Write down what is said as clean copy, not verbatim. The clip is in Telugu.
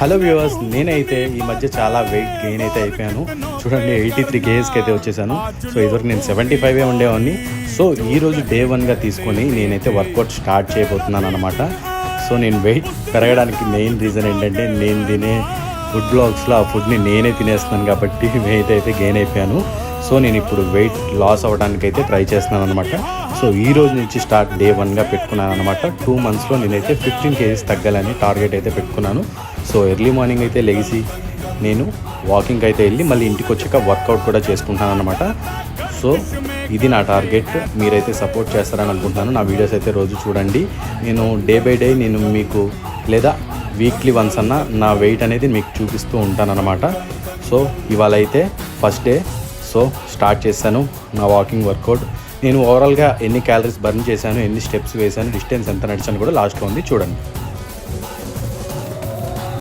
హలో వ్యూవర్స్, నేనైతే ఈ మధ్య చాలా వెయిట్ గెయిన్ అయితే అయిపోయాను. చూడండి 83 కేజెస్కి అయితే వచ్చేసాను. సో ఇదివరకు నేను 75 ఉండేవాడిని. సో ఈరోజు డే 1గా తీసుకొని నేనైతే వర్కౌట్ స్టార్ట్ చేయబోతున్నాను అనమాట. సో నేను వెయిట్ పెరగడానికి మెయిన్ రీజన్ ఏంటంటే నేను తినే ఫుడ్ బ్లాగ్స్లో ఆ ఫుడ్ని నేనే తినేస్తున్నాను కాబట్టి వెయిట్ అయితే గెయిన్ అయిపోయాను. సో నేను ఇప్పుడు వెయిట్ లాస్ అవ్వడానికి అయితే ట్రై చేస్తున్నాను అనమాట. సో ఈ రోజు నుంచి స్టార్ట్ డే 1గా పెట్టుకున్నాను అనమాట. 2 మంత్స్లో నేనైతే 15 కేజీస్ తగ్గాలని టార్గెట్ అయితే పెట్టుకున్నాను. సో ఎర్లీ మార్నింగ్ అయితే లెగిసి నేను వాకింగ్కి అయితే వెళ్ళి మళ్ళీ ఇంటికి వచ్చాక వర్కౌట్ కూడా చేసుకుంటాను అనమాట. సో ఇది నా టార్గెట్. మీరైతే సపోర్ట్ చేస్తారని అనుకుంటున్నాను. నా వీడియోస్ అయితే రోజు చూడండి. నేను డే బై డే నేను మీకు లేదా వీక్లీ వన్స్ అన్న నా వెయిట్ అనేది మీకు చూపిస్తూ ఉంటానన్నమాట. సో ఇవాళ అయితే ఫస్ట్ డే. సో స్టార్ట్ చేశాను నా వాకింగ్ వర్కౌట్. నేను ఓవరాల్గా ఎన్ని క్యాలరీస్ బర్న్ చేశాను, ఎన్ని స్టెప్స్ వేశాను, డిస్టెన్స్ ఎంత నడిచాను కూడా లాస్ట్లో ఉంది చూడండి.